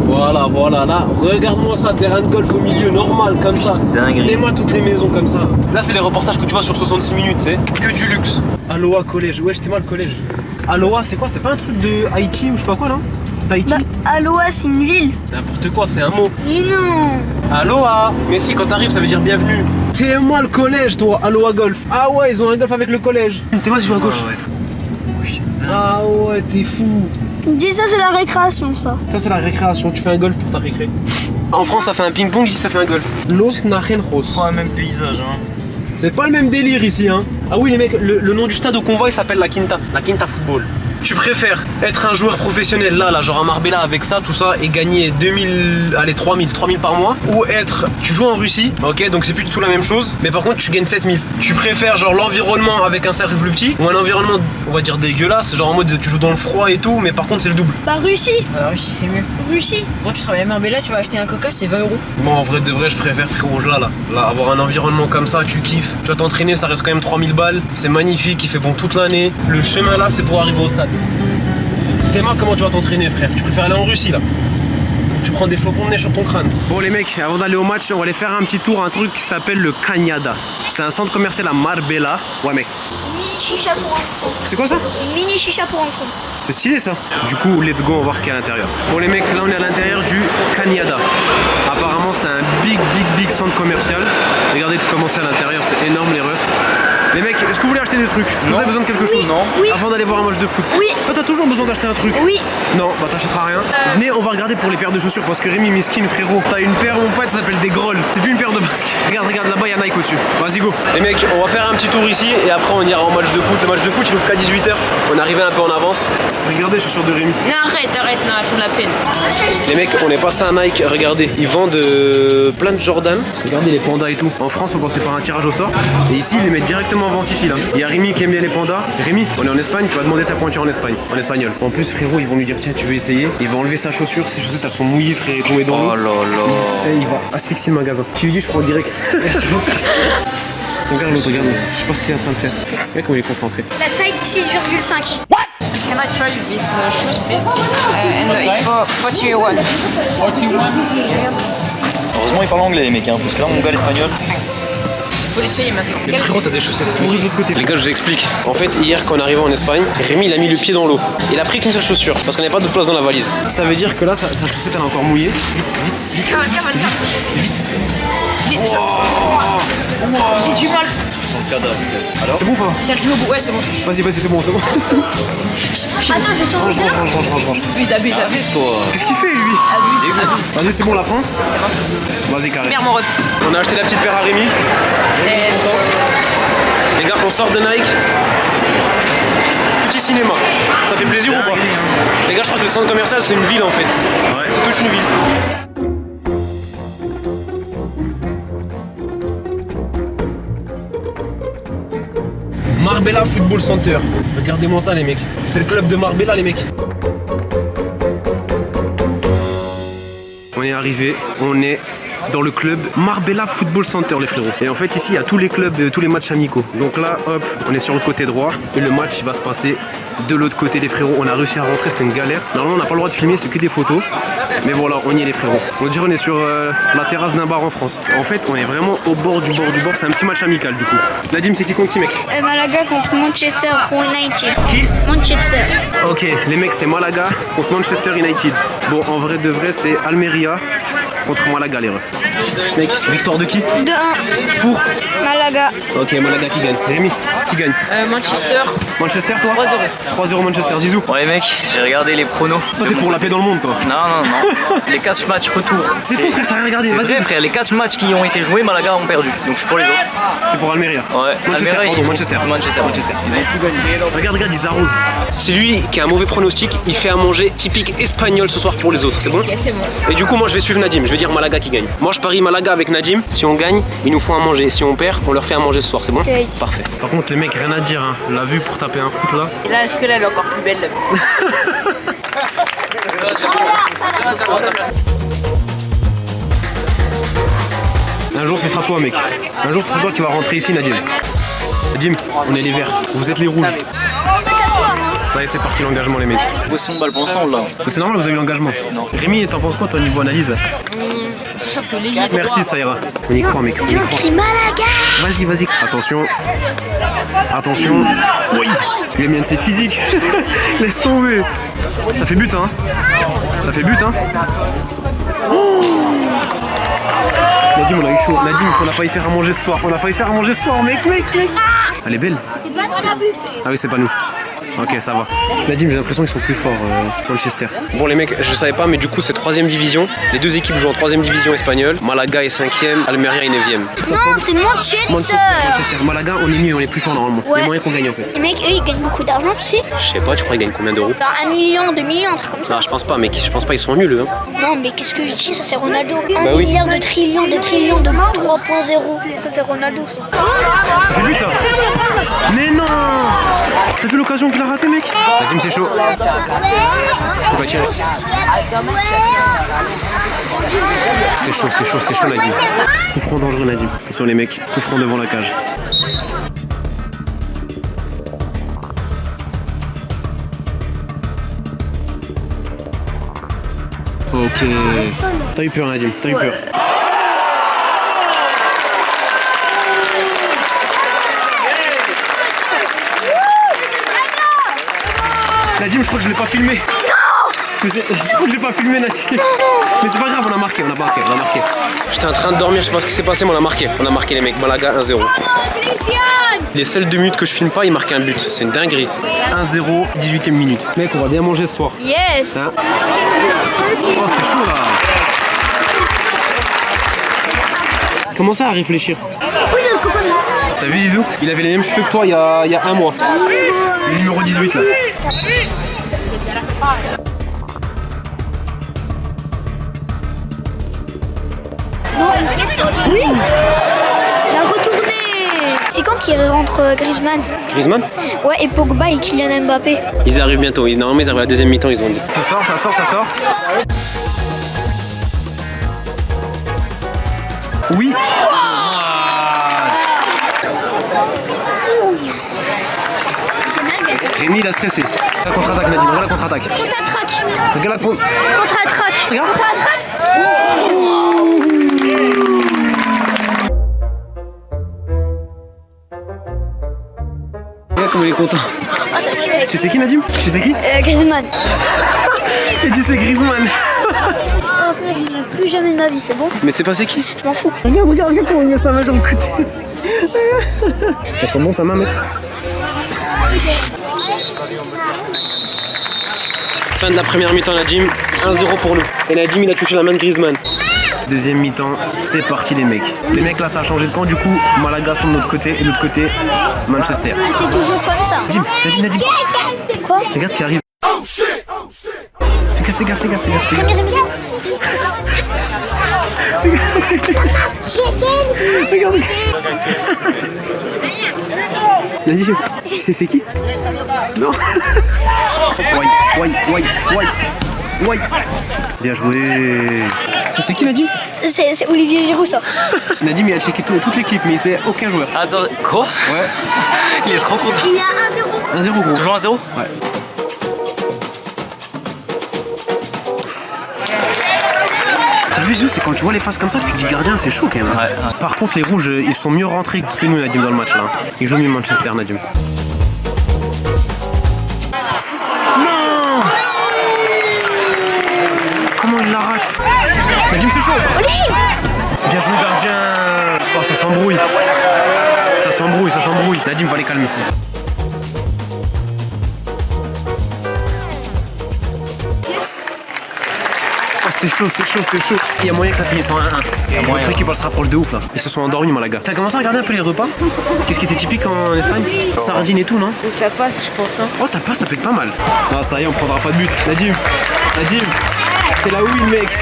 A: Voilà, là, regarde-moi ça, terrain de golf au milieu, normal, comme ça.
G: Dinguerie.
A: Mets-moi toutes les maisons comme ça. Là, c'est les reportages que tu vois sur 66 minutes, tu sais. Que du luxe. Aloha Collège, ouais, j'étais mal collège. Aloha, c'est quoi? C'est pas un truc de Haïti ou je sais pas quoi, là? Tahiti?
B: Bah, Aloha, c'est une ville.
A: N'importe quoi, c'est un mot.
B: Mais non.
A: Aloha. Mais si, quand t'arrives, ça veut dire bienvenue. T'es moi le collège, toi, Aloha Golf. Ah ouais, ils ont un golf avec le collège. T'es moi, ils jouent à gauche. Ah ouais, t'es fou.
B: Dis ça, c'est la récréation, ça.
A: Ça, c'est la récréation. Tu fais un golf pour ta récré. En France, ça fait un ping-pong, ici, ça fait un golf. Los Naranjos.
C: Pas le même paysage, hein.
A: C'est pas le même délire ici, hein. Ah oui, les mecs, le nom du stade au convoi, il s'appelle la Quinta Football. Tu préfères être un joueur professionnel là, genre à Marbella avec ça, tout ça, et gagner 2000, allez 3000 par mois, ou être, tu joues en Russie, ok, donc c'est plus du tout la même chose, mais par contre tu gagnes 7000. Tu préfères genre l'environnement avec un cercle plus petit, ou un environnement, on va dire dégueulasse, genre en mode tu joues dans le froid et tout, mais par contre c'est le double.
B: Bah, Russie.
E: Russie, c'est mieux.
B: Russie.
E: Bon, tu travailles à Marbella, tu vas acheter un coca, c'est 20 €.
A: Bon, en vrai de vrai, je préfère frérot là, avoir un environnement comme ça, tu kiffes, tu vas t'entraîner, ça reste quand même 3000 balles, c'est magnifique, il fait bon toute l'année, le chemin là c'est pour arriver au stade. Théma, comment tu vas t'entraîner, frère? Tu préfères aller en Russie là? Tu prends des flocons de neige sur ton crâne. Bon les mecs, avant d'aller au match, on va aller faire un petit tour, un truc qui s'appelle le Cañada. C'est un centre commercial à Marbella. Ouais mec.
B: Mini chicha pour enfants.
A: C'est quoi ça?
B: Une mini chicha pour enfants.
A: C'est stylé ça. Du coup, let's go, on va voir ce qu'il y a à l'intérieur. Bon les mecs, là on est à l'intérieur du Cañada. Apparemment c'est un big centre commercial. Regardez comment c'est à l'intérieur, c'est énorme les refs. Les mecs, est-ce que vous voulez acheter des trucs? Est-ce que vous avez besoin de quelque chose?
C: Non.
B: Oui.
A: Avant d'aller voir un match de foot?
B: Oui.
A: Toi t'as toujours besoin d'acheter un truc?
B: Oui.
A: Non, bah t'achèteras rien. Venez, on va regarder pour les paires de chaussures parce que Rémi Miskin frérot, t'as une paire mon pote, ça s'appelle des grolles. C'est plus une paire de basket. Regarde, là-bas il y a Nike au-dessus. Vas-y go. Les mecs, on va faire un petit tour ici et après on ira en match de foot. Le match de foot il ouvre qu'à 18h. On est arrivé un peu en avance. Regardez les chaussures de Rémi.
E: Non, arrête, non, elles font de la peine.
A: Les mecs, on est passé à Nike, regardez, ils vendent plein de Jordan. Regardez les pandas et tout. En France, faut passer par un tirage au sort. Et ici, ils les mettent directement en vente ici là. Il y a Rémi qui aime bien les pandas. Rémi, on est en Espagne, tu vas demander ta pointure en Espagne, en espagnol. En plus, frérot, ils vont lui dire tiens, tu veux essayer. Il va enlever sa chaussure, ses chaussettes elles sont mouillées, frère, et tombées dans l'eau.
C: Oh là là.
A: Il va asphyxier le magasin. Tu lui dis, je prends direct. Regarde l'autre, regarde. Je sais pas ce qu'il est en train de faire. Regarde comment il est concentré.
B: La taille 6,5.
E: Can I try this shoes, please? And it's for 41.
C: Heureusement, ils parlent anglais, les mecs, hein, parce que là, mon gars, l'espagnol.
E: Faut l'essayer maintenant.
A: Mais frérot, t'as des chaussettes pourries de l'autre côté. Les gars, je vous explique. En fait, hier, quand on est arrivé en Espagne, Rémi, il a mis le pied dans l'eau. Il a pris qu'une seule chaussure parce qu'on n'avait pas de place dans la valise. Ça veut dire que là, sa chaussette, elle est encore mouillée. Vite.
E: J'ai du mal.
A: C'est bon ou pas?
E: J'ai le au bout. Ouais, c'est bon.
A: Vas-y, c'est bon.
B: Attends, je sors
A: Range.
E: Abuse.
A: Qu'est-ce qu'il fait, lui? Vas-y, c'est bon, la prends. Vas-y,
E: C'est
A: carré.
E: bien, mon ref.
A: On a acheté la petite paire à Rémi. Les gars, on sort de Nike. Petit cinéma. Ça fait plaisir ou pas? Les gars, je crois que le centre commercial, c'est une ville en fait. Ouais. C'est toute une ville. Marbella Football Center. Regardez-moi ça les mecs. C'est le club de Marbella les mecs. On est arrivé, on est dans le club Marbella Football Center les frérots. Et en fait ici il y a tous les clubs, tous les matchs amicaux. Donc là hop, on est sur le côté droit et le match va se passer de l'autre côté les frérots. On a réussi à rentrer, c'était une galère. Normalement on n'a pas le droit de filmer, c'est que des photos. Mais voilà, on y est les frérots. On dirait on est sur la terrasse d'un bar en France. En fait on est vraiment au bord du bord. C'est un petit match amical du coup. Nadim c'est qui contre qui mec?
B: Malaga contre Manchester United.
A: Qui?
B: Manchester.
A: Ok, les mecs c'est Malaga contre Manchester United. Bon en vrai de vrai c'est Almeria contre Malaga les refs. Mec, victoire de qui?
B: 2-1.
A: Pour?
B: Malaga.
A: Ok, Malaga qui gagne. Rémi, qui gagne?
E: Manchester.
A: Manchester toi?
E: 3-0.
A: 3-0 Manchester, Zizou.
G: Bon les mecs, j'ai regardé les pronos.
A: Toi t'es pour la paix dans le monde toi.
G: Non. Les 4 matchs retour.
A: C'est faux frère, t'as rien regardé,
G: C'est
A: vas-y.
G: vrai frère, les 4 matchs qui ont été joués, Malaga ont perdu. Donc je suis pour les autres.
A: T'es pour Almeria.
G: Ouais.
A: Manchester,
G: Almeria,
A: pardon,
G: ils
A: Manchester.
G: ont- Manchester.
A: Ils ont tout gagné. Regarde, ils arrosent. C'est lui qui a un mauvais pronostic, il fait à manger typique espagnol ce soir pour les autres, c'est bon?
E: Ok, c'est bon.
A: Et du coup moi je vais suivre Nadim, je vais dire Malaga qui gagne. Moi je parie Malaga avec Nadim, si on gagne, ils nous font à manger, si on perd, on leur fait à manger ce soir, c'est bon?
B: Ok.
A: Parfait. Par contre les mecs, rien à dire, hein. La vue pour taper un foot là.
E: Et là, est-ce que là, elle est encore plus belle, la vue?
A: Un jour ce sera toi mec. Un jour ce sera toi qui vas rentrer ici Nadim. Nadim, on est les verts, vous êtes les rouges. Ça y est c'est parti l'engagement les mecs.
G: Position de balle pour ensemble là.
A: Mais c'est normal vous avez eu l'engagement. Rémi t'en penses quoi toi niveau analyse là?
E: Sachant que les
A: Merci ça ira. On y croit mec, on y croit.
B: Malaga.
A: Vas-y. Attention. Oui. Il aime bien de ses physiques. Laisse tomber. Ça fait but hein. Ça fait but hein. Oh Nadim, on a eu chaud. Nadim, on a failli faire à manger ce soir. On a failli faire à manger ce soir, mec. Elle est belle. Ah oui, c'est pas nous. Ok, ça va. Nadim, j'ai l'impression qu'ils sont plus forts, Manchester. Bon, les mecs, je savais pas, mais du coup, c'est 3ème division. Les deux équipes jouent en 3ème division espagnole. Malaga est 5ème, Almeria est 9ème.
B: Non, c'est Manchester.
A: Manchester. Malaga, on est mieux, on est plus fort normalement.
B: Ouais.
A: Il y a moyen qu'on gagne en fait.
B: Les mecs, eux, ils gagnent beaucoup d'argent, tu sais.
A: Je sais pas, tu crois qu'ils gagnent combien d'euros?
B: Genre 1 million, 2 millions, un truc comme ça.
A: Non, je pense pas, mec. Je pense pas, ils sont nuls, eux.
B: Non, mais qu'est-ce que je dis? Ça, c'est Ronaldo. 1
A: Bah oui.
B: milliard de trillions, des trillions de 3.0. Ça, c'est Ronaldo.
A: Ça fait but, ça. Mais non! T'as vu l'occasion qu'il a raté, mec? Nadim, c'est chaud. Faut pas tirer. C'était chaud, Nadim. Coup franc dangereux, Nadim. Attention, les mecs. Coup franc devant la cage. Ok. T'as eu peur, Nadim. T'as eu peur. Nadim, je crois que je l'ai pas filmé. Non! Je crois que je l'ai pas filmé, Nadim. Mais c'est pas grave, on a marqué. J'étais en train de dormir, je sais pas ce qui s'est passé, mais on a marqué. On a marqué, les mecs. Malaga 1-0. Les seules 2 minutes que je filme pas, il marque un but. C'est une dinguerie. 1-0, 18ème minute. Mec, on va bien manger ce soir.
B: Yes!
A: Hein? Oh, c'était chaud là. Comment ça à réfléchir? T'as vu Zizou? Il avait les mêmes cheveux que toi il y a un mois. Le numéro 18 là.
B: Oui! La retournée! C'est quand qu'il rentre Griezmann?
A: Griezmann?
B: Ouais, et Pogba et Kylian Mbappé.
A: Ils arrivent bientôt. Normalement ils arrivent à la 2ème mi-temps, ils ont dit. Ça sort. Oui! Rémi il a stressé. La contre-attaque, Nadim, regarde la contre-attaque.
B: Contre-attaque!
A: Regarde la
B: Contre-attaque!
A: Regarde. Regarde comme il est content.
B: Oh, ça tue.
A: Tu sais qui, Nadim? Tu sais qui?
B: Griezmann.
A: Il dit c'est Griezmann.
B: Oh frère, je ne lève plus jamais de ma vie, c'est bon?
A: Mais tu sais pas c'est qui?
B: Je m'en fous.
A: Regarde comment il met sa main sur le côté. Elles sont bons sa main, mec. Fin de la première mi-temps, Nadim. 1-0 pour nous. Et Nadim, il a touché la main de Griezmann. 2ème mi-temps, c'est parti les mecs. Les mecs là, ça a changé de camp. Du coup, Malaga sont de notre côté et de l'autre côté, Manchester.
B: C'est toujours comme ça.
A: Nadim.
B: Quoi?
A: Regarde ce qui arrive. Fais gaffe. Regarde. Nadim, tu sais c'est qui? Non. Ouais. Bien joué. Ça c'est qui, Nadim?
B: C'est Olivier Giroud, ça.
A: Nadim il a checké toute l'équipe mais il sait aucun joueur.
G: Attends, quoi?
A: Ouais.
G: Il est trop content.
B: Il y a 1-0.
A: 1-0 gros.
G: Toujours 1-0?
A: Ouais. T'as vu Zou, c'est quand tu vois les faces comme ça que tu te dis gardien, c'est chaud quand même.
G: Ouais.
A: Par contre les rouges ils sont mieux rentrés que nous, Nadim, dans le match là. Ils jouent mieux Manchester, Nadim. Non! Comment il la rate? Nadim, c'est chaud. Bien joué gardien. Oh, ça s'embrouille. Nadim va les calmer. Oh, c'était chaud. Il y a moyen que ça finisse en 1-1. Notre équipe elle se rapproche de ouf là. Ils se sont endormis, Malaga. T'as commencé à regarder un peu les repas? Qu'est-ce qui était typique en Espagne? Sardines et tout, non?
E: Tapas, je pense. Hein.
A: Oh, tapas, ça peut être pas mal. Ah, ça y est, on prendra pas de but. Nadim, c'est la win, mec.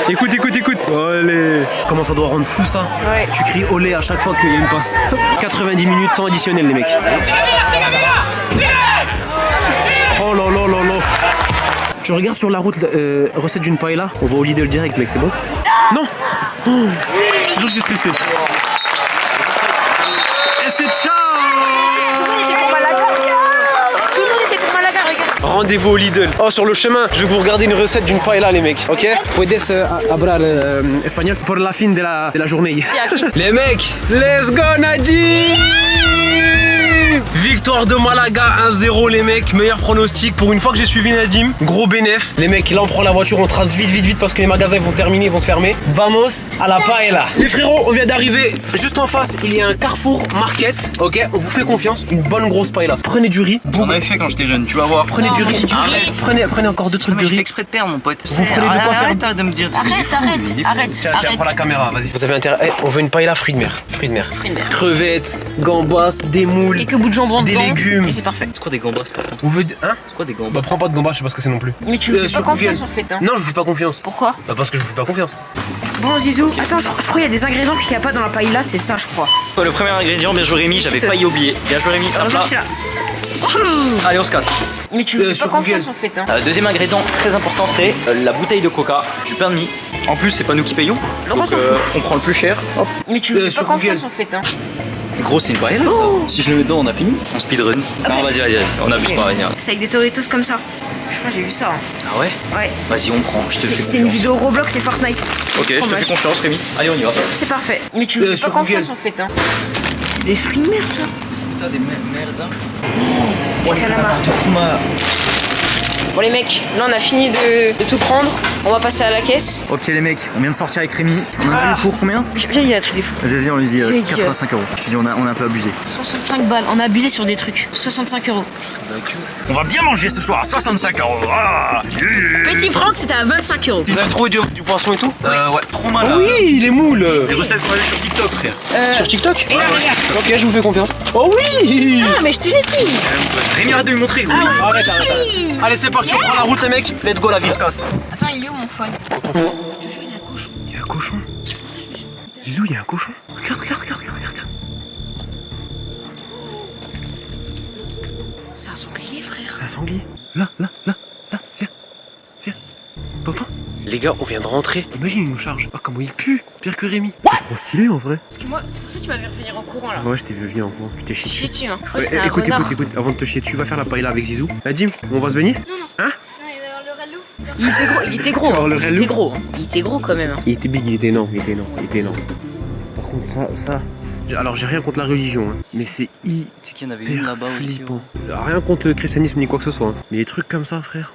A: Écoute. Olé. Comment ça doit rendre fou ça?
E: Ouais.
A: Tu cries olé à chaque fois qu'il y a une passe. 90 minutes, temps additionnel, les mecs. Oh là. Tu regardes sur la route, recette d'une paella, on va au Lidl direct, mec, c'est bon? Non. Je te jure que j'ai stressé. Et c'est ciao. Rendez-vous au Lidl. Oh, sur le chemin, je vais vous regarder une recette d'une paella, les mecs. Ok? Puedes hablar espagnol pour la fin de la journée. Les mecs, let's go, Nadim! Nadim. Victoire de Malaga 1-0 les mecs. Meilleur pronostic pour une fois que j'ai suivi Nadim. Gros bénéf. Les mecs, là on prend la voiture, on trace vite parce que les magasins vont terminer, ils vont se fermer. Vamos à la paella. Les frérots, on vient d'arriver juste en face. Il y a un Carrefour Market. Ok, on vous fait confiance. Une bonne grosse paella. Prenez du riz.
C: J'en avais fait quand j'étais jeune, tu vas voir.
A: Prenez du riz. Prenez encore deux trucs de
G: J'ai fait
A: riz.
G: exprès de perdre mon pote.
A: Vous prenez de quoi faire.
G: Arrête de me dire.
E: Arrête.
A: Tiens, prends la caméra, vas-y. Vous avez intérêt. Eh, on veut une paella fruits de mer. Crevettes, gambas, des moules.
E: Quelques bouts de jambon
A: des
E: dedans,
A: légumes.
E: et c'est parfait.
G: C'est quoi des gambas par contre?
A: On veut. Hein?
G: C'est quoi des gambas?
A: Bah, prends pas de gambas, je sais pas ce que c'est non plus.
E: Mais tu me fais pas
A: sur
E: confiance
A: Google.
E: en fait. Hein.
A: Non, je vous fais pas confiance.
E: Pourquoi?
A: Bah, parce que je vous fais pas confiance.
E: Bon Zizou, attends, je crois qu'il y a des ingrédients qu'il n'y a pas dans la paille là, c'est ça je crois.
G: Le premier ingrédient, bien joué Rémi, j'avais failli oublier. Bien joué Rémi, hop
E: Heureusement
G: là.
E: que c'est là.
G: Allez, on se casse.
E: Mais tu me fais
A: sur
E: pas confiance
A: Google.
E: en fait. Hein.
G: Deuxième ingrédient très important, c'est la bouteille de coca, du pain de mie. En plus, c'est pas nous qui payons.
E: Donc on s'en fout.
G: On prend le plus cher. Hop.
E: Mais tu me fais pas
A: sur
E: confiance
A: Google.
E: en fait. Hein.
G: Gros, c'est une paella ça. Si je le mets dedans, on a fini. On speedrun. Non, vas-y, on abuse pas, vas-y.
E: C'est avec des Doritos comme ça. Je crois que j'ai vu ça. Hein.
G: Ah ouais?
E: Ouais.
G: Vas-y, on prend, je te fais
E: C'est une
G: confiance.
E: vidéo Roblox et Fortnite.
G: Ok, je te
E: Fromage.
G: fais confiance Rémi. Allez, on y va.
E: C'est parfait. Mais tu me fais
A: sur
E: pas confiance
A: Google.
E: en fait. Hein. C'est des fruits de mer ça.
G: Putain, des merdes.
E: Calamar.
G: Te fous ma...
E: Bon les mecs, là on a fini de tout prendre. On va passer à la caisse.
G: Ok les mecs, on vient de sortir avec Rémi. On en a eu pour combien?
E: Viens, il y a un truc des fous.
G: Vas-y, on lui dit
E: J'ai dit,
G: 85 €. Tu dis on a un peu abusé.
E: 65 balles, on a abusé sur des trucs. 65 €.
G: On va bien manger ce soir, 65 €. Ah
E: Petit Franck, c'était à 25 €.
A: Vous avez trouvé du poisson et tout?
G: ouais, trop mal.
A: Oui, les moules.
G: Des recettes qu'on a vues sur TikTok, frère.
A: Sur TikTok?
E: Et là, regarde.
A: Ok, je vous fais confiance. Oh oui.
E: Ah, mais je te l'ai dit.
G: Rémi, arrête de lui montrer, gros.
A: Arrête. Allez, c'est parti, on prend la route les mecs. Let's go la vie. On se casse.
E: Attends, il est où mon phone?
A: Il y a un cochon. Zizou, il y a un cochon. Regarde.
E: C'est un sanglier, frère.
A: C'est un sanglier. Là, viens. T'entends? Les gars, on vient de rentrer. Imagine, il nous charge. Ah, comment il pue. Pire que Rémi. C'est trop stylé en vrai.
E: Parce que moi, c'est pour ça que tu m'as vu revenir en courant là.
A: Ouais, je t'ai vu venir en courant. Tu t'es chié
E: Chier
A: dessus.
E: dessus, hein. Je crois que c'était un
A: Écoute,
E: renard.
A: avant de te chier dessus, va faire la paella avec Zizou. Nadim, on va se baigner? Hein?
E: Il était gros.
A: Alors, le
E: Il
A: relou.
E: était gros. Hein. Il était gros quand même. Hein.
A: Il était big, il était énorme. Par contre, ça. Alors, j'ai rien contre la religion, hein, mais c'est
G: C'est qu'il y en avait une là-bas aussi.
A: flippant. Rien contre le christianisme ni quoi que ce soit. Hein. Mais les trucs comme ça, frère.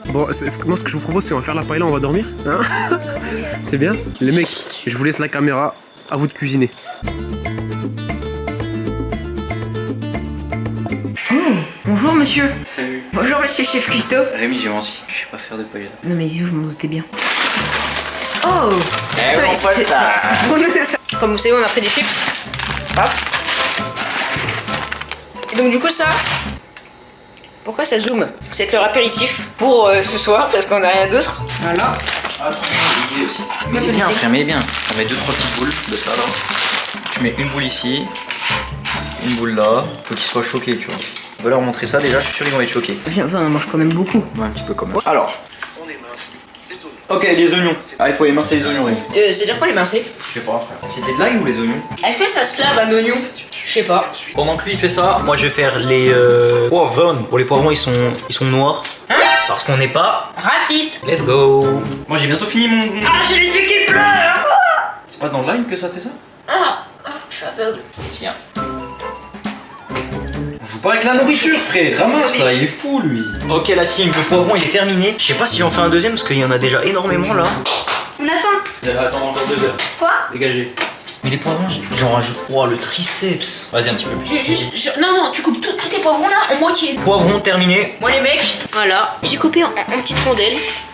A: Bon, moi, ce que je vous propose, c'est on va faire la paella, on va dormir. Hein. C'est bien? Les mecs, je vous laisse la caméra. À vous de cuisiner.
E: Bonjour monsieur.
G: Salut.
E: Bonjour monsieur chef Custo.
G: Rémi, j'ai menti. Je sais pas faire de paella.
E: Non mais Zizou, je m'en doutais bien. Oh.
G: Eh,
E: Attends,
G: mon
E: c'est-
G: pote,
E: c'est-
G: ah.
E: c'est pour nous, ça. Comme vous savez, on a pris des chips. Paf. Et donc du coup ça. Pourquoi ça zoome? C'est leur apéritif pour ce soir parce qu'on a rien d'autre. Voilà.
G: Il est aussi. Mais il est bien, frère, mais il est bien. On met 2-3 petites boules de ça là. Tu mets une boule ici, une boule là. Faut qu'ils soient choqués, tu vois. On va leur montrer ça déjà, je suis sûr qu'ils vont être choqués.
E: Viens, on en mange quand même beaucoup.
G: Ouais, un petit peu quand même. Alors. Ok, les oignons. Ah, il faut émincer les oignons, Rémi.
E: C'est-à-dire quoi les mincés?
G: Je sais pas, frère. C'était de l'ail ou les oignons?
E: Est-ce que ça se lave un oignon? Je sais pas.
G: Pendant que lui il fait ça, moi je vais faire les poivrons. Pour les poivrons, ils sont noirs.
E: Hein?
G: Parce qu'on n'est pas.
E: Raciste.
G: Let's go. Moi j'ai bientôt fini mon.
E: Ah, j'ai les yeux qui pleurent.
G: C'est pas dans le line que ça fait ça?
E: Je suis aveugle.
G: Tiens. On joue pas avec la nourriture, frère. Ramasse là, il est fou lui. Ok, la team, le poivron il est terminé. Je sais pas si j'en fais un deuxième parce qu'il y en a déjà énormément là.
B: On a faim.
G: Vous allez attendre encore 2 heures.
B: Quoi?
G: Dégagez. Mais les poivrons, j'en rajoute. Oh, le triceps. Vas-y, un petit peu plus.
E: Non, tu coupes tous tes poivrons là en moitié.
G: Poivron terminé.
E: Bon les mecs, voilà. J'ai coupé en petites rondelles.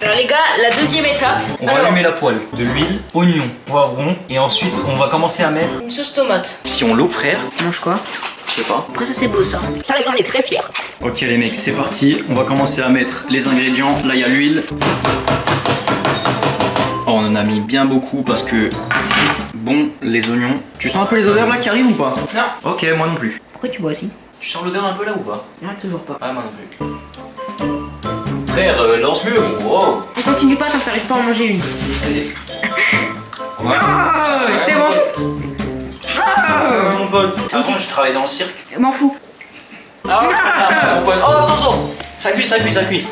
E: Alors les gars, la deuxième étape.
G: On va allumer la poêle. De l'huile, oignon, poivron. Et ensuite, on va commencer à mettre.
E: Une sauce tomate.
G: Si on l'eau, frère.
E: Mange quoi?
G: Je sais pas.
E: Après ça c'est beau ça. Ça les gars, on est très fiers.
G: Ok les mecs, c'est parti. On va commencer à mettre les ingrédients. Là, il y a l'huile. Oh, on en a mis bien beaucoup parce que c'est bon, les oignons. Tu sens un peu les odeurs là qui arrivent ou pas?
E: Non.
G: Ok, moi non plus.
E: Pourquoi tu bois aussi?
G: Tu sens l'odeur un peu là ou pas?
E: Non, toujours pas.
G: Ah, moi non plus. Frère, lance mieux. Wow.
E: On continue pas tant que t'arrives pas à en manger une. C'est bon.
G: Mon pote. Avant, je travaillais dans le cirque.
E: M'en fous.
G: Mon pote. Oh, attention. Ça cuit.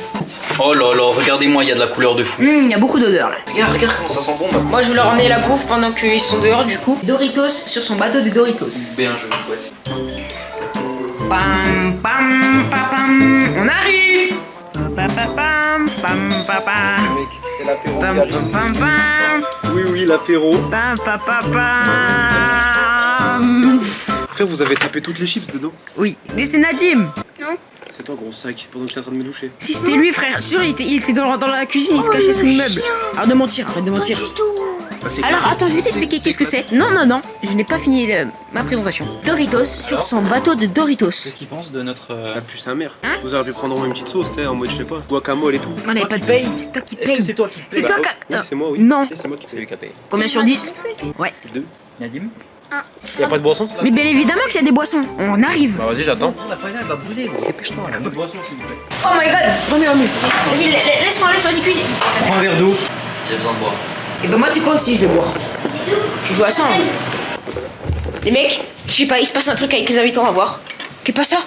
G: Oh là là, regardez-moi, il y a de la couleur de fou.
E: Il y a beaucoup d'odeurs là.
G: Regarde comment ça sent bon. Bah.
E: Moi je vais leur emmener la bouffe pendant qu'ils sont dehors du coup. Doritos sur son bateau de Doritos.
G: Bien joué, ouais.
E: Pam, pam, pam, pam. On arrive. Pam, pam, pam, pam, pam, pam.
A: Mec, c'est l'apéro.
E: Pam, pam, pam, pam.
A: Oui, l'apéro.
E: Pam, pam, pam, pam.
A: Frère, vous avez tapé toutes les chips dedans.
E: Oui, mais c'est Nadim.
A: C'est toi, gros sac, pendant que j'étais en train de me doucher.
E: Si c'était lui, frère, sûr, il était dans la cuisine, il se cachait sous le meuble. Arrête de mentir, arrête de mentir. Alors attends, je vais t'expliquer qu'est-ce que c'est. Non, je n'ai pas fini ma présentation. Doritos sur son bateau de Doritos.
G: Qu'est-ce qu'il pense de notre.
A: Ça pue sa mère.
E: Hein?
A: Vous auriez pu prendre au moins une petite sauce, tu sais, en mode, je sais pas, guacamole et tout.
E: On n'avait pas de paye. C'est toi qui
G: Est-ce que
E: paye.
G: c'est toi qui
E: C'est
G: paye?
E: toi qui.
A: Oui, c'est moi, oui.
E: Non.
A: C'est moi qui
G: C'est lui qui a payé.
E: Combien sur 10? Ouais.
A: 2.
G: Nadim?
A: Y'a pas de boisson?
E: Mais bien évidemment qu'il y a des boissons. On arrive.
A: Bah vas-y, j'attends.
G: La paella elle va brûler, gros. Dépêche-toi là.
A: De boisson, s'il vous plaît.
E: Oh my god. Remets. Vas-y, laisse-moi, vas-y, cuisine.
G: Prends un verre d'eau.
D: J'ai besoin de boire.
E: Et ben moi, tu sais quoi aussi, je vais boire. Tu joues à ça, hein. Les mecs, je sais pas, il se passe un truc avec les habitants à voir. Qu'est pas ça?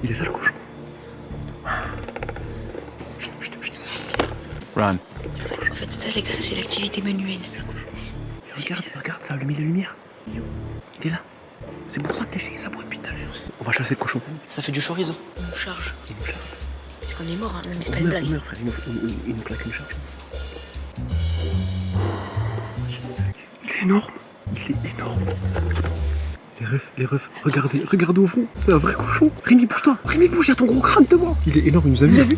A: Il est là, le cochon.
G: Run.
E: En fait, ça, les gars, ça, c'est l'activité manuelle.
A: Regarde, ça allume la lumière. Il est là. C'est pour ça que les chiens s'aboient depuis tout à l'heure. On va chasser le cochon.
G: Ça fait du chorizo.
E: On nous charge.
A: Il nous charge.
E: Parce qu'on est mort, hein, mais c'est pas
A: On
E: une
A: meurt,
E: blague.
A: frère. Il nous claque une charge. Il est énorme. Les refs, regardez au fond, c'est un vrai cochon. Rémi, bouge-toi. Rémi, bouge, y'a ton gros crâne devant. Il est énorme, il nous a vu.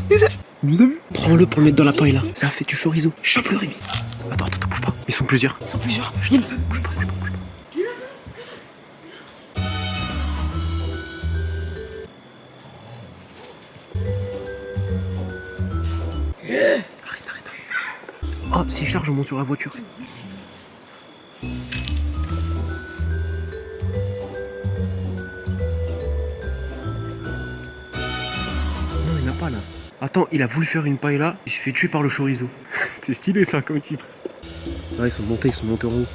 A: Il nous a vu. Prends-le pour le mettre dans la paille là. Ça a fait du chorizo. Chope-le, Rémi. Attends, bouge pas. Ils sont plusieurs. Bouge pas. Arrête. Oh, s'il charge, on monte sur la voiture. Non, il n'a pas là. Attends, il a voulu faire une paella, il s'est fait tuer par le chorizo. C'est stylé ça comme titre. Ah, ils sont montés en haut.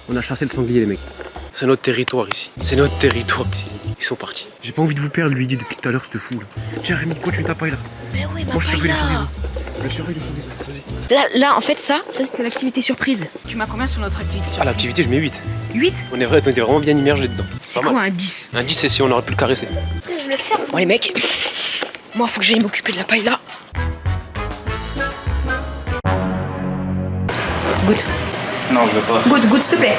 A: On a chassé le sanglier, les mecs. C'est notre territoire ici. Ils sont partis. J'ai pas envie de vous perdre, lui dit depuis tout à l'heure, c'était fou là. Tiens, Rémi, continue ta paille là.
E: Mais oui, ma
A: Moi, je surveille le
E: paella.
A: chorizo. Je surveille le chorizo, vas-y.
E: Là, en fait, ça c'était l'activité surprise. Tu m'as combien sur notre activité surprise?
A: Ah, l'activité, je mets 8.
E: 8?
A: On était vraiment bien immergés dedans.
E: C'est
A: Pas mal.
E: quoi un 10?
A: Un 10, c'est si on aurait pu le caresser.
B: Je le ferme.
E: Bon, les mecs, moi, faut que j'aille m'occuper de la paille là. Goûte,
G: Non, je veux pas.
E: goûte, s'il te plaît.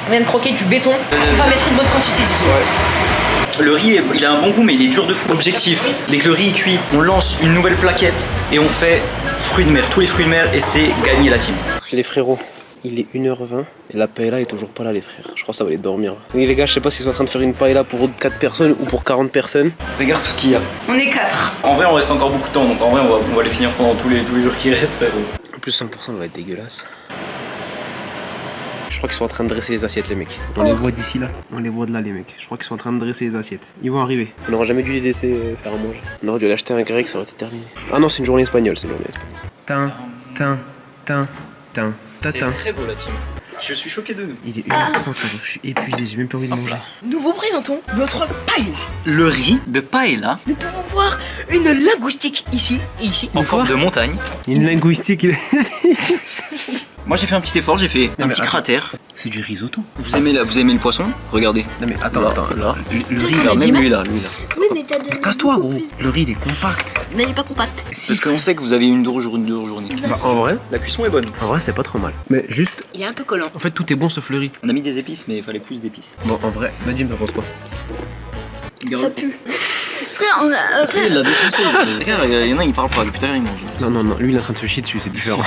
E: On vient de croquer du béton. On va mettre une bonne quantité, c'est tout.
G: Le riz, il a un bon goût, mais il est dur de fou. Objectif, dès que le riz est cuit, on lance une nouvelle plaquette et on fait fruits de mer, tous les fruits de mer, et c'est gagner la team.
A: Les frérots, il est 1h20 et la paella est toujours pas là, les frères. Je crois que ça va les dormir. Oui, les gars, je sais pas s'ils sont en train de faire une paella pour 4 personnes ou pour 40 personnes.
G: Regarde tout ce qu'il y a.
E: On est 4.
G: En vrai, on reste encore beaucoup de temps, donc en vrai, on va les finir pendant tous les jours qui restent, frérot.
A: En plus, 100% ça va être dégueulasse. Je crois qu'ils sont en train de dresser les assiettes, les mecs. On les voit d'ici là. On les voit de là, les mecs. Je crois qu'ils sont en train de dresser les assiettes. Ils vont arriver. On n'aura jamais dû les laisser faire à manger. On aurait dû aller acheter un grec, ça aurait été terminé. Ah non, c'est une journée espagnole, c'est une journée espagnole.
G: C'est très beau la team. Je suis choqué de nous.
A: Il est 1h30, je suis épuisé, j'ai même pas envie de manger.
E: Nous vous présentons notre paella.
G: Le riz de paella
E: Nous pouvons voir une linguistique ici et ici.
G: en forme de montagne.
A: Une linguistique.
G: Moi j'ai fait un petit effort, j'ai fait un
A: mais
G: petit
A: attends.
G: cratère.
A: C'est du risotto.
G: Vous aimez le poisson? Regardez.
A: Non mais attends,
G: Là,
A: attends.
G: là.
A: Le riz,
E: qu'on a
A: là,
E: dit,
A: même
E: là
A: lui là.
B: Oui, mais t'as donné.
A: Casse-toi, gros. Le riz, il est compact.
E: Mais il n'est pas compact.
A: Si,
G: Parce qu'on sait que vous avez une dure journée.
A: Bah, en vrai,
G: La cuisson est bonne.
A: c'est pas trop mal. Mais juste,
E: Il est un peu collant.
A: en fait, tout est bon sauf le riz.
G: On a mis des épices, mais il fallait plus d'épices.
A: Bon, en vrai, Nadim, t'en penses quoi?
B: Ça pue. Frère, on a.
G: Après, il l'a défoncé. Regarde, il y en a, ils parlent pas. Depuis tout à l'heure, ils mangent.
A: Non, lui, il est en train de se chier dessus, c'est différent.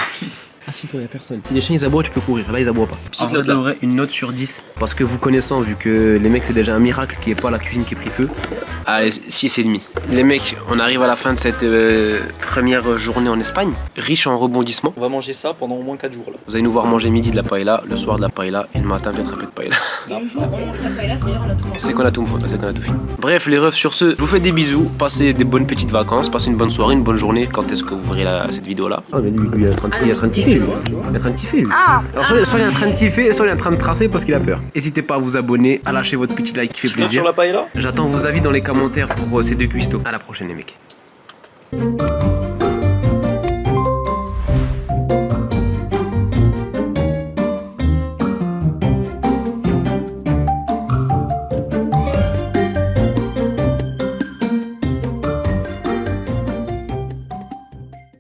A: Assis-toi, y'a personne. Si les chiens ils aboient, tu peux courir. Là, ils aboient pas.
G: Petite
A: En vrai,
G: note, là.
A: de vrai, une note sur 10. Parce que vous connaissant, vu que les mecs, c'est déjà un miracle qu'il n'y ait pas la cuisine qui ait pris feu. Allez, 6,5. Les mecs, on arrive à la fin de cette première journée en Espagne, riche en rebondissements.
G: On va manger ça pendant au moins 4 jours là.
A: Vous allez nous voir manger midi de la paella, le soir de la paella, et le matin peut-être un peu de paella.
E: Le jour où on mange la paella, c'est-à-dire on a tout mangé.
A: C'est qu'on a tout fini. Bref, les refs, sur ce, je vous fais des bisous, passez des bonnes petites vacances, passez une bonne soirée, une bonne journée. Quand est-ce que vous verrez cette vidéo là? Ah, mais lui, il est en train de kiffer. vois, tu vois. Il est en train de kiffer lui.
B: Ah.
A: Alors soit il est en train de kiffer, soit il est en train de tracer parce qu'il a peur. N'hésitez pas à vous abonner, à lâcher votre petit like qui fait plaisir.
C: Sur la paella.
A: J'attends vos avis dans les commentaires pour ces deux cuistots. À la prochaine les mecs.